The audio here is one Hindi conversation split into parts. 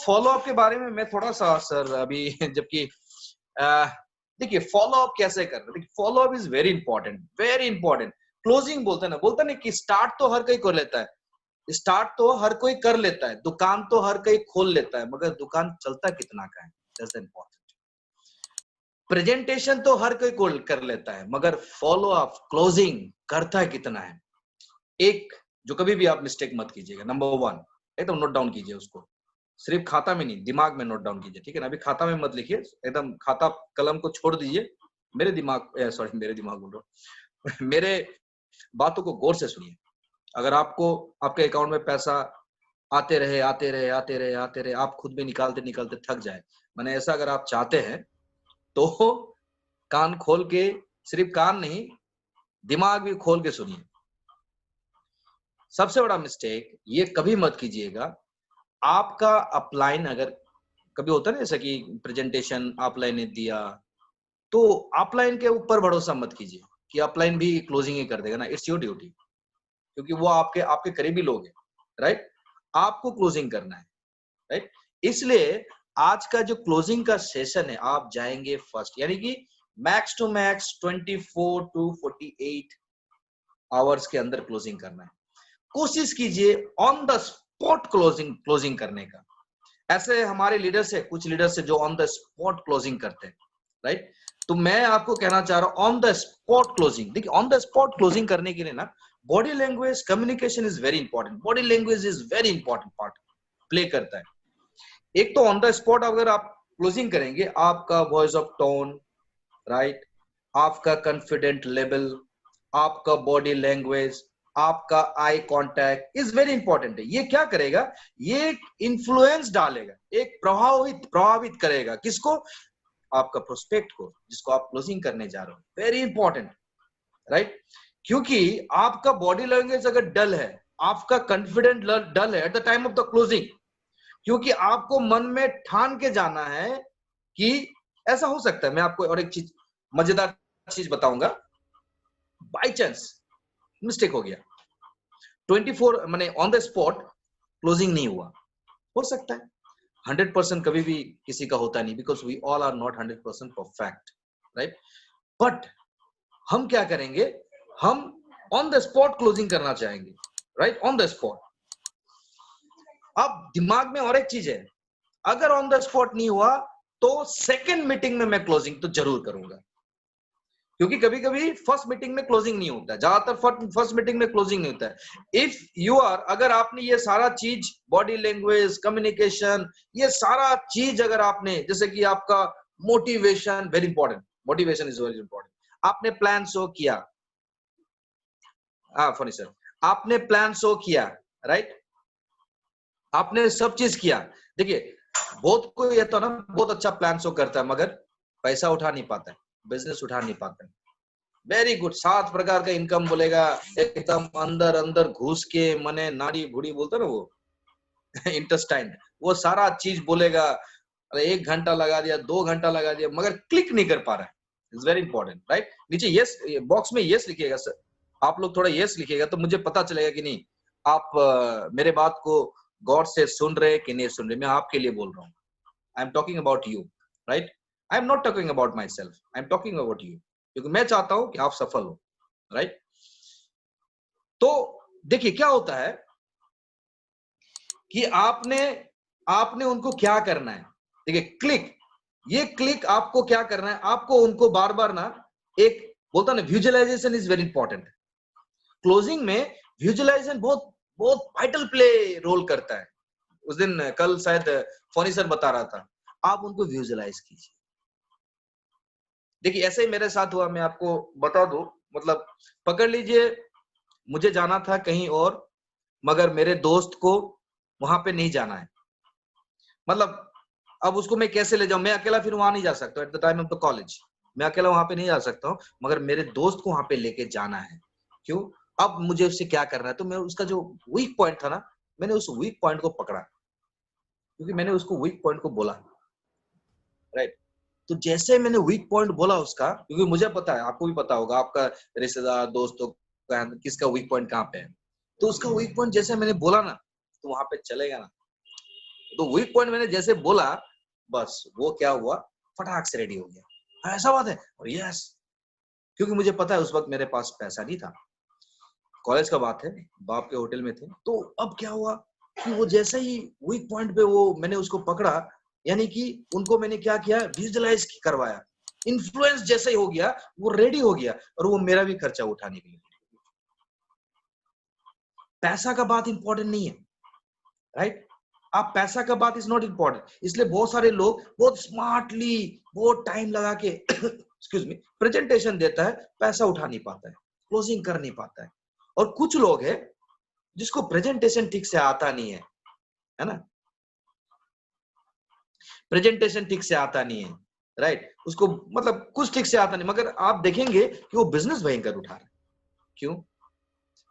फॉलो अप के बारे में मैं थोड़ा सा सर अभी जबकि देखिए फॉलो अप कैसे करना है। Follow up is very important, very important. Closing बोलते हैं ना कि स्टार्ट तो हर कोई कर लेता है, स्टार्ट तो हर कोई कर लेता है, दुकान तो हर कोई खोल लेता है, मगर दुकान चलता कितना का है, दैट्स इंपॉर्टेंट। प्रेजेंटेशन तो हर कोई कर लेता है, मगर फॉलो अप क्लोजिंग करता कितना है। एक जो कभी भी आप मिस्टेक मत कीजिएगा, नंबर 1 एकदम नोट डाउन कीजिए उसको, सिर्फ खाता में नहीं दिमाग में नोट डाउन कीजिए, ठीक है ना। अभी खाता में मत लिखिए, एकदम खाता कलम को छोड़ दीजिए, मेरे दिमाग बोल रहा हूँ मेरे बातों को गौर से सुनिए। अगर आपको आपके अकाउंट में पैसा आते रहे आते रहे आते रहे आते रहे, आप खुद भी निकालते निकालते थक जाए, मैंने ऐसा अगर आप चाहते हैं तो कान खोल के, सिर्फ कान नहीं दिमाग भी खोल के सुनिए। सबसे बड़ा मिस्टेक ये कभी मत कीजिएगा, आपका अपलाइन अगर कभी होता है ना जैसा कि प्रेजेंटेशन अपलाइन ने दिया, तो अपलाइन के ऊपर भरोसा मत कीजिए कि अपलाइन भी क्लोजिंग ही कर देगा ना, इट्स योर ड्यूटी, क्योंकि वो आपके आपके करीबी लोग हैं, राइट। आपको क्लोजिंग करना है, राइट। इसलिए आज का जो क्लोजिंग का सेशन है, आप जाएंगे फर्स्ट, यानी कि max to max 24 to 48 hours के अंदर क्लोजिंग करना है। कोशिश कीजिए ऑन द स्पॉट क्लोजिंग करने का। ऐसे हमारे लीडर्स है, कुछ लीडर्स है जो ऑन द स्पॉट क्लोजिंग करते हैं, राइट। तो मैं आपको कहना चाह रहा हूं ऑन द स्पॉट क्लोजिंग। देखिए ऑन द स्पॉट क्लोजिंग करने के लिए ना body language communication is very important, body language is very important part play करता है। एक तो ऑन द स्पॉट अगर आप क्लोजिंग करेंगे, आपका वॉइस ऑफ टोन, राइट, आपका कॉन्फिडेंट लेवल, आपका बॉडी लैंग्वेज, आपका eye contact is very important है। ये क्या करेगा, ये इन्फ्लुएंस डालेगा, एक प्रभावित करेगा किसको, आपका प्रोस्पेक्ट को, जिसको आप क्लोजिंग करने जा रहे हो। Very important, right. क्योंकि आपका बॉडी लैंग्वेज अगर डल है, आपका कॉन्फिडेंट डल है eight the time of the closing, क्योंकि आपको मन में ठान के जाना है कि ऐसा हो सकता है। मैं आपको और एक चीज मजेदार चीज बताऊंगा, बाय चांस मिस्टेक हो गया, 24 माने ऑन द स्पॉट क्लोजिंग नहीं हुआ, हो सकता है। 100% कभी भी किसी का होता नहीं, because we all are not 100% perfect, right. But हम क्या करेंगे, हम ऑन द स्पॉट क्लोजिंग करना चाहेंगे, राइट, ऑन द स्पॉट। अब दिमाग में और एक चीज है, अगर ऑन द स्पॉट नहीं हुआ तो सेकंड मीटिंग में मैं क्लोजिंग तो जरूर करूंगा, क्योंकि कभी कभी फर्स्ट मीटिंग में क्लोजिंग नहीं होता है, ज्यादातर फर्स्ट मीटिंग में क्लोजिंग नहीं होता है। इफ यू आर, अगर आपने ये सारा चीज बॉडी लैंग्वेज कम्युनिकेशन, ये सारा चीज अगर आपने, जैसे कि आपका motivation very important, motivation is very important, आपने प्लान शो किया, हाँ फनी सर, आपने प्लान शो किया, राइट, आपने सब चीज किया। देखिए बहुत कोई ये तो ना बहुत अच्छा प्लान शो करता है, मगर पैसा उठा नहीं पाता है, बिजनेस उठा नहीं पाता है। वेरी गुड, 7 प्रकार का इनकम बोलेगा, एकदम अंदर अंदर घुस के मने नाड़ी भूड़ी बोलता ना वो इंटेस्टाइन, वो सारा चीज बोलेगा, अरे 1 घंटा लगा दिया, 2 घंटा लगा दिया, मगर क्लिक नहीं कर पा रहा है। It's very important, right. नीचे यस बॉक्स में यस लिखिएगा सर, आप लोग थोड़ा यस लिखिएगा तो मुझे पता चलेगा कि नहीं आप मेरे बात को गौर से सुन रहे कि नहीं सुन रहे। मैं आपके लिए बोल रहा हूँ, I am talking about you, right. I am not talking about my self, I am talking about you, क्योंकि मैं चाहता हूं कि आप सफल हो, राइट। तो देखिए क्या होता है कि आपने आपने उनको क्या करना है, देखिए क्लिक, ये क्लिक आपको क्या करना है, आपको उनको बार बार ना, एक बोलता ना visualization is very important. Closing में विजुअलाइजेशन बहुत बहुत वाइटल प्ले रोल करता है। उस दिन कल शायद फोनी सर बता रहा था, आप उनको विजुअलाइज कीजिए। देखिए ऐसे ही मेरे साथ हुआ, मैं आपको बता दूं, मतलब पकड़ लीजिए, मुझे जाना था कहीं और, मगर मेरे दोस्त को वहां पे नहीं जाना है, मतलब अब उसको मैं कैसे ले जाऊं, मैं अकेला फिर वहां नहीं जा सकता, eight the time of the college मैं अकेला वहां पे नहीं जा सकता हूँ, मगर मेरे दोस्त को वहां पे लेके जाना है। क्यों, अब मुझे उससे क्या करना है, तो मैं उसका जो वीक पॉइंट था ना, मैंने उस वीक पॉइंट को पकड़ा, क्योंकि मैंने उसको वीक पॉइंट को बोला, राइट। तो जैसे मैंने वीक पॉइंट बोला उसका, क्योंकि मुझे पता है, आपको भी पता होगा, आपका रिश्तेदार दोस्तों का किसका वीक पॉइंट कहाँ पे है, तो उसका वीक पॉइंट जैसे मैंने बोला ना, तो वहां पे चलेगा ना, तो वीक पॉइंट मैंने जैसे बोला, बस वो क्या हुआ, फटाक से रेडी हो गया, ऐसा बात है, और यस, क्योंकि मुझे पता है उस वक्त मेरे पास पैसा नहीं था, कॉलेज का बात है, बाप के होटल में थे। तो अब क्या हुआ कि वो जैसे ही वीक पॉइंट पे वो मैंने उसको पकड़ा, यानी कि उनको मैंने क्या किया, विजुअलाइज करवाया, इन्फ्लुएंस जैसे ही हो गया, वो रेडी हो गया और वो मेरा भी खर्चा उठाने के लिए। पैसा का बात इंपॉर्टेंट नहीं है, राइट? आप पैसा का बात इज नॉट इंपॉर्टेंट, इसलिए बहुत सारे लोग बहुत स्मार्टली, बहुत टाइम लगा के एक्सक्यूज मी, प्रेजेंटेशन देता है, पैसा उठा नहीं पाता है, क्लोजिंग कर नहीं पाता है। और कुछ लोग है जिसको प्रेजेंटेशन ठीक से आता नहीं है ना, प्रेजेंटेशन ठीक से आता नहीं है, राइट? उसको मतलब कुछ ठीक से आता नहीं, मगर आप देखेंगे कि वो बिजनेस भयंकर उठा रहा है। क्यों?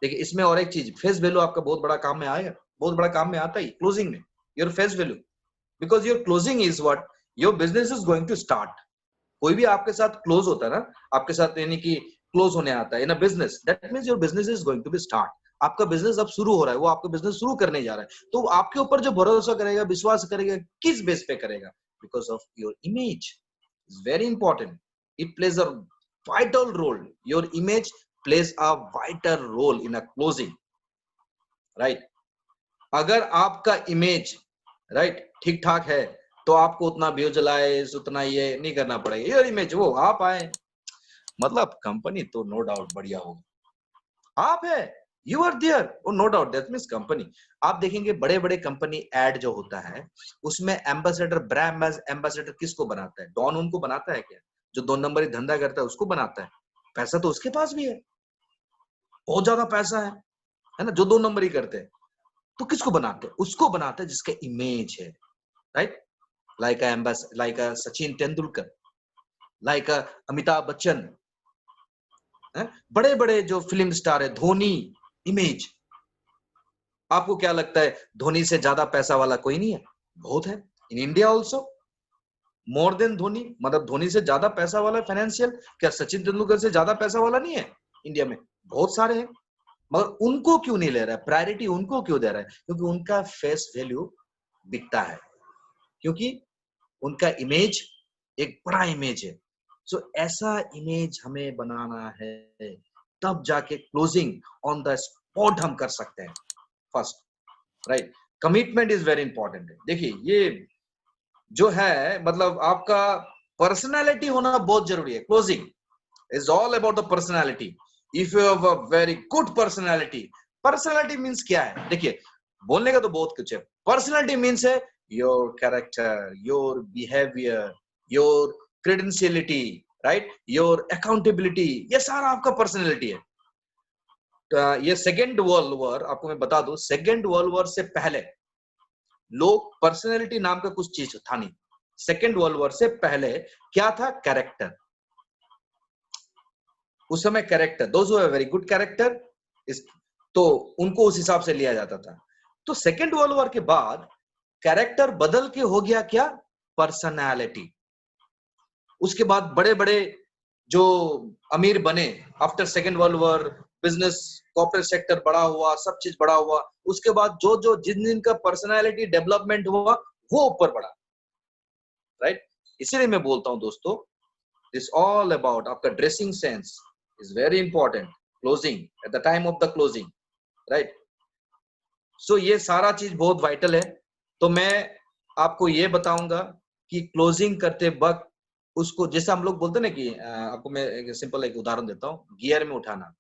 देखिए, इसमें और एक चीज, फेस वैल्यू आपका बहुत बड़ा काम में आएगा, बहुत बड़ा काम में आता ही क्लोजिंग में, your face value, because your closing is what your business is going to start. कोई भी आपके साथ क्लोज होता है ना, आपके साथ यानी कि क्लोज होने आता है in a business, that means your business is going to be start. आपका बिजनेस अब शुरू हो रहा है, वो आपका बिजनेस शुरू करने जा रहा है, तो आपके ऊपर जो भरोसा करेगा, विश्वास करेगा, किस बेस पे करेगा? Because of your image is very important, it plays a vital role, your image plays a vital role in a closing, right? अगर आपका इमेज राइट ठीक ठाक है तो आपको उतना विजुअलाइज, उतना ये नहीं करना पड़ेगा, योर इमेज, वो आप आए, मतलब कंपनी तो नो डाउट बढ़िया होगी, आप है, you are there, oh no doubt, that means company. आप देखेंगे बड़े बड़े कंपनी एड जो होता है, उसमें एम्बेसडर, ब्रांड एम्बेसडर किसको बनाता है? डॉन उनको बनाता है क्या? जो 2 नंबरी धंधा करता है उसको बनाता है? पैसा तो उसके पास भी है, बहुत ज्यादा पैसा है ना, जो 2 नंबरी करते हैं। तो किसको बनाते हैं? उसको बनाते हैं जिसका इमेज है, राइट? लाइक अ सचिन तेंदुलकर, लाइक अ अमिताभ बच्चन, बड़े बड़े जो फिल्म स्टार है, धोनी, इमेज। आपको क्या लगता है धोनी से ज्यादा पैसा वाला कोई नहीं है? बहुत है, in India also, more than Dhoni, मतलब धोनी से ज्यादा पैसा वाला फाइनेंशियल, क्या सचिन तेंदुलकर से ज्यादा पैसा वाला नहीं है इंडिया में? बहुत सारे हैं, मगर उनको क्यों नहीं ले रहा है प्रायोरिटी, उनको क्यों दे रहा है? क्योंकि उनका फेस वैल्यू दिखता है, क्योंकि उनका इमेज एक बड़ा इमेज है। सो ऐसा इमेज हमें बनाना है, तब जाके क्लोजिंग ऑन द स्पॉट हम कर सकते हैं first, right? Commitment is very important है। देखिए, ये जो है मतलब आपका पर्सनालिटी होना बहुत जरूरी है। Closing is all about the personality. If you have a very good personality, personality means क्या है? देखिए, बोलने का तो बहुत कुछ है, पर्सनालिटी मीन्स है your character, your behaviour, your credentiality, right, your accountability, ये सारा आपका पर्सनालिटी है। ये सेकेंड वर्ल्ड वॉर, आपको मैं बता दूं, सेकेंड वर्ल्ड वॉर से पहले लोग पर्सनालिटी नाम का कुछ चीज था नहीं। सेकेंड वर्ल्ड वॉर से पहले क्या था? कैरेक्टर। उस समय character, those who have very good character, तो उनको उस हिसाब से लिया जाता था। तो सेकेंड वर्ल्ड वॉर के बाद कैरेक्टर बदल के हो गया क्या? पर्सनालिटी। उसके बाद बड़े बड़े जो अमीर बने after second world war, business, corporate sector बड़ा हुआ, सब चीज बड़ा हुआ, उसके बाद जो जो जिन जिन का पर्सनालिटी डेवलपमेंट हुआ वो ऊपर बढ़ा, राइट? इसीलिए मैं बोलता हूं दोस्तों, दिस ऑल अबाउट आपका dressing sense is very important, closing, at the time of the closing, right? So ये सारा चीज बहुत वाइटल है। तो मैं आपको ये बताऊंगा कि क्लोजिंग करते वक्त उसको, जैसे हम लोग बोलते हैं ना कि आपको मैं एक सिंपल एक उदाहरण देता हूँ, गियर में उठाना।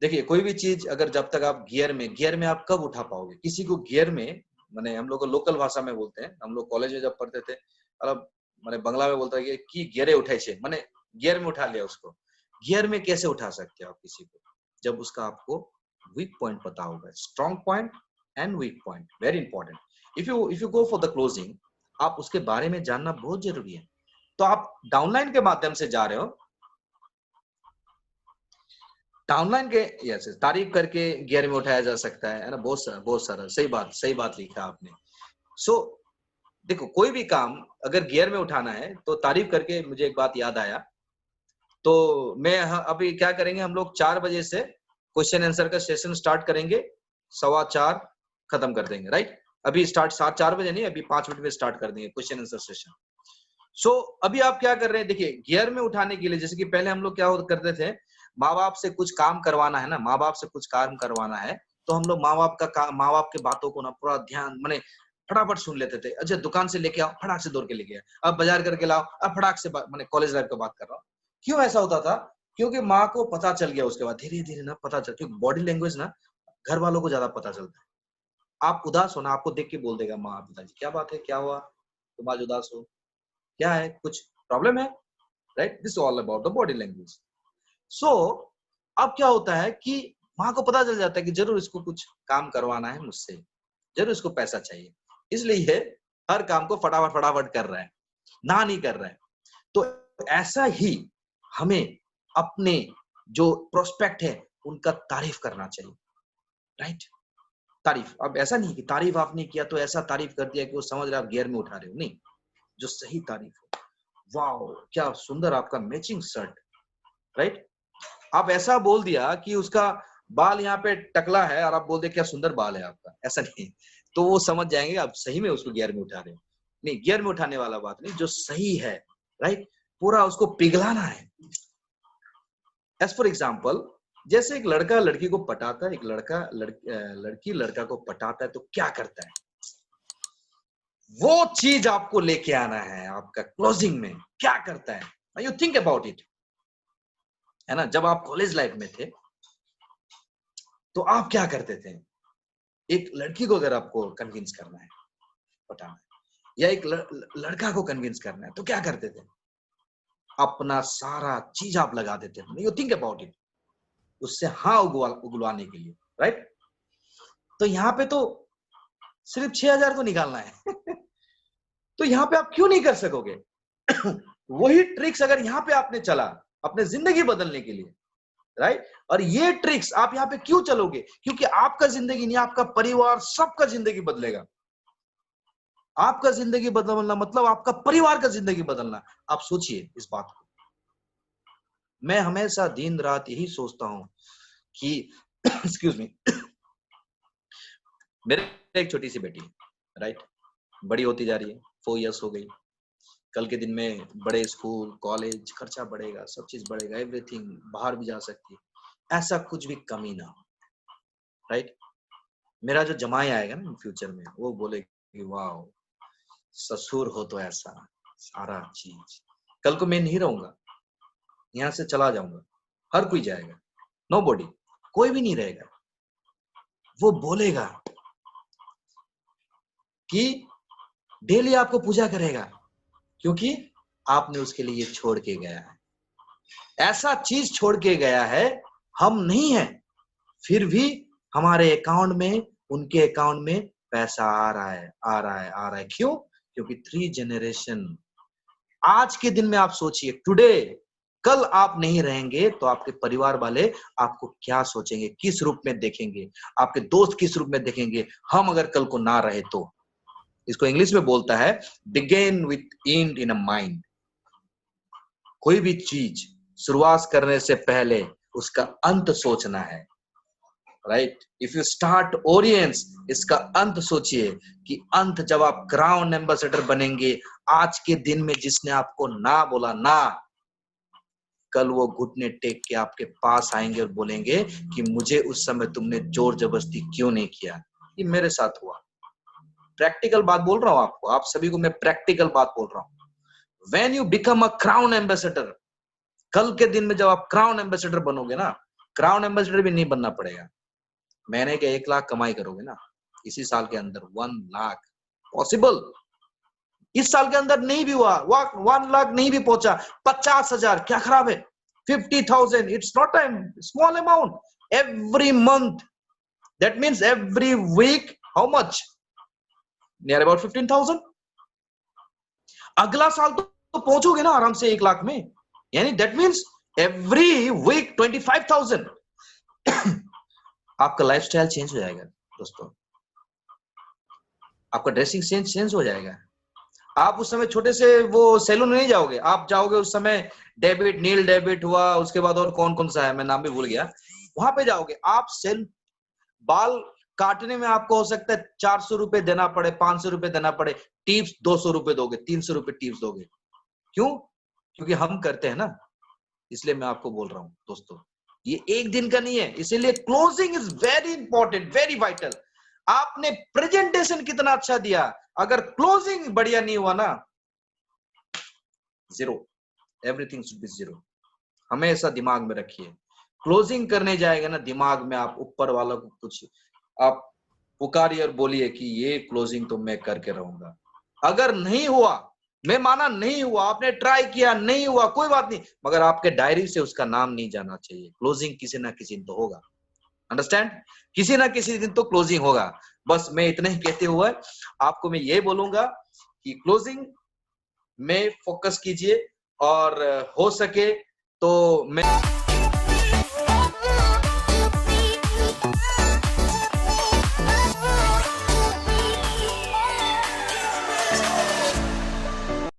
देखिए, कोई भी चीज अगर जब तक आप गियर में आप कब उठा पाओगे किसी को? गियर में, माने हम लोग लोकल भाषा में बोलते हैं, हम लोग कॉलेज में जब पढ़ते थे, मतलब माने बंगला में बोलता है कि गियरे उठाई छे, माने गियर में उठा लिया उसको। गियर में कैसे उठा सकते हो आप किसी को? जब उसका आपको वीक पॉइंट पता होगा, strong point and weak point, very important. If you go for the closing, आप उसके बारे में जानना बहुत जरूरी है। तो आप डाउनलाइन के माध्यम से जा रहे हो, डाउनलाइन के, यस, तारीफ करके गियर में उठाया जा सकता है ना, बहुत सारा सही बात लिखा आपने। सो देखो, कोई भी काम अगर गियर में उठाना है तो तारीफ करके, मुझे एक बात याद आया, तो मैं अभी क्या करेंगे, हम लोग 4 बजे से क्वेश्चन आंसर का सेशन स्टार्ट करेंगे, 4:15 खत्म कर देंगे, राइट? अभी स्टार्ट 4:30 नहीं, अभी 5 मिनट में स्टार्ट कर देंगे क्वेश्चन आंसर सेशन। सो अभी आप क्या कर रहे हैं, देखिए गियर में उठाने के लिए, जैसे कि पहले हम लोग क्या करते थे, माँ बाप से कुछ काम करवाना है ना, माँ बाप से कुछ काम करवाना है तो हम लोग माँ बाप के बातों को ना पूरा ध्यान माने फटाफट सुन लेते थे। अच्छा दुकान से लेके आओ, फटाक से दौड़ के लेके आओ, अब बाजार करके लाओ, अब फटाक से माने कॉलेज लाइफ का बात कर रहा हूँ। क्यों ऐसा होता था? क्योंकि माँ को पता चल गया, उसके बाद धीरे धीरे ना पता चल, क्योंकि बॉडी लैंग्वेज ना घर वालों को ज्यादा पता चलता है। आप उदास हो ना, आपको देख के बोल देगा माँ पिताजी, क्या बात है, क्या हुआ, तुम आज उदास हो, क्या है, कुछ प्रॉब्लम है, right? This all about the body language. So अब क्या होता है कि माँ को पता चल जाता है कि जरूर इसको कुछ काम करवाना है मुझसे, जरूर इसको पैसा चाहिए, इसलिए हर काम को फटाफट फटाफट कर रहा है, ना नहीं कर रहा है। तो ऐसा ही हमें अपने जो प्रोस्पेक्ट है उनका तारीफ करना चाहिए, राइट? तारीफ, अब ऐसा नहीं कि तारीफ आपने किया तो ऐसा तारीफ कर दिया कि वो समझ रहे आप गियर में उठा रहे हो, नहीं, जो सही तारीफ हो, वाओ क्या सुंदर आपका मैचिंग शर्ट, राइट? आप ऐसा बोल दिया कि उसका बाल यहाँ पे टकला है और आप बोल दे क्या सुंदर बाल है आपका, ऐसा नहीं, तो वो समझ जाएंगे आप सही में उसको गियर में उठा रहे हो। नहीं, गियर में उठाने वाला बात नहीं, जो सही है, राइट? पूरा उसको पिघलाना है। एज फॉर एग्जाम्पल, जैसे एक लड़का लड़की को पटाता है, एक लड़की लड़का को पटाता है, तो क्या करता है? वो चीज आपको लेके आना है आपका क्लोजिंग में, क्या करता है, यू थिंक अबाउट इट, है ना? जब आप कॉलेज लाइफ में थे तो आप क्या करते थे? एक लड़की को अगर आपको कन्विंस करना है, पटाना है, या एक लड़का को कन्विंस करना है, तो क्या करते थे? अपना सारा चीज आप लगा देते थे, यू थिंक अबाउट इट, उससे हाँ उगलवाने के लिए, राइट? तो यहाँ पे तो सिर्फ 6,000 को निकालना है तो यहाँ पे आप क्यों नहीं कर सकोगे? वही ट्रिक्स अगर यहाँ पे आपने चला अपने जिंदगी बदलने के लिए, राइट? और ये ट्रिक्स आप यहाँ पे क्यों चलोगे? क्योंकि आपका जिंदगी नहीं, आपका परिवार, सबका जिंदगी बदलेगा। आपका जिंदगी बदलना मतलब आपका परिवार का जिंदगी बदलना। आप सोचिए इस बात को। मैं हमेशा दिन रात यही सोचता हूं कि एक्सक्यूज मी, मेरे एक छोटी सी बेटी है, राइट? बड़ी होती जा रही है, 4 इयर्स हो गई। कल के दिन में बड़े स्कूल, कॉलेज, खर्चा बढ़ेगा, सब चीज बढ़ेगा, एवरीथिंग, बाहर भी जा सकती है, ऐसा कुछ भी कमी ना हो, राइट? मेरा जो जमाई आएगा ना फ्यूचर में, वो बोलेगी वाह ससुर हो तो ऐसा सारा चीज। कल को मैं नहीं रहूंगा, यहाँ से चला जाऊंगा, हर कोई जाएगा, नो बॉडी, कोई भी नहीं रहेगा। वो बोलेगा कि डेली आपको पूजा करेगा क्योंकि आपने उसके लिए छोड़ के गया है, ऐसा चीज छोड़ के गया है। हम नहीं है, फिर भी हमारे अकाउंट में, उनके अकाउंट में पैसा आ रहा है, आ रहा है, आ रहा है। क्यों? क्योंकि 3 जनरेशन। आज के दिन में आप सोचिए, टुडे, कल आप नहीं रहेंगे तो आपके परिवार वाले आपको क्या सोचेंगे, किस रूप में देखेंगे, आपके दोस्त किस रूप में देखेंगे, हम अगर कल को ना रहे तो। इसको इंग्लिश में बोलता है begin with and in a mind. कोई भी चीज शुरुआत करने से पहले उसका अंत सोचना है, राइट? इफ यू स्टार्ट ओरियंस, इसका अंत सोचिए कि अंत जब आप क्राउन एम्बेसडर बनेंगे, आज के दिन में जिसने आपको ना बोला ना, कल वो घुटने टेक के आपके पास आएंगे और बोलेंगे कि मुझे उस समय तुमने जोर जबरदस्ती क्यों नहीं किया। ये मेरे साथ हुआ, प्रैक्टिकल बात बोल रहा हूं आपको, आप सभी को मैं प्रैक्टिकल बात बोल रहा हूं। When you become a crown ambassador, कल के दिन में जब आप क्राउन एम्बेसडर बनोगे ना, क्राउन एम्बेसडर भी नहीं बनना पड़ेगा, महीने के 1 लाख कमाई करोगे ना, इसी साल के अंदर 1 लाख पॉसिबल। इस साल के अंदर नहीं भी हुआ, 1 लाख नहीं भी पहुंचा, 50,000 क्या खराब है? 50,000, it's not a small amount. Every month, that means every week, how much? Near about 15,000। अगला साल तो पहुंचोगे ना आराम से 1 लाख में, यानी दैट मीन्स एवरी वीक 25,000। आपका लाइफस्टाइल चेंज हो जाएगा दोस्तों, आपका ड्रेसिंग सेंस चेंज हो जाएगा। आप उस समय छोटे से वो सैलून नहीं जाओगे, आप जाओगे उस समय डेबिट, नील डेबिट हुआ, उसके बाद और कौन कौन सा है मैं नाम भी भूल गया, वहां पे जाओगे आप। बाल काटने में आपको हो सकता है 400 रुपए देना पड़े, 500 रुपए देना पड़े, टिप्स 200 रुपए दोगे, 300 रुपए टिप्स दोगे। क्यों? क्योंकि हम करते हैं ना, इसलिए मैं आपको बोल रहा हूं दोस्तों, ये एक दिन का नहीं है, इसीलिए closing is very important, very vital. आपने प्रेजेंटेशन कितना अच्छा दिया, अगर क्लोजिंग बढ़िया नहीं हुआ ना, zero, everything should be zero. हमेशा दिमाग में रखिए, क्लोजिंग करने जाएगा ना, दिमाग में आप ऊपर वाला को कुछ आप पुकारिए और बोलिए कि ये क्लोजिंग तो मैं करके रहूंगा। अगर नहीं हुआ, मैं माना नहीं हुआ, आपने ट्राई किया नहीं हुआ, कोई बात नहीं, मगर आपके डायरी से उसका नाम नहीं जाना चाहिए। क्लोजिंग किसी ना किसी दिन तो होगा, अंडरस्टैंड, किसी ना किसी दिन तो क्लोजिंग होगा। बस मैं इतना ही कहते हुए आपको मैं ये बोलूंगा कि क्लोजिंग में फोकस कीजिए, और हो सके तो मैं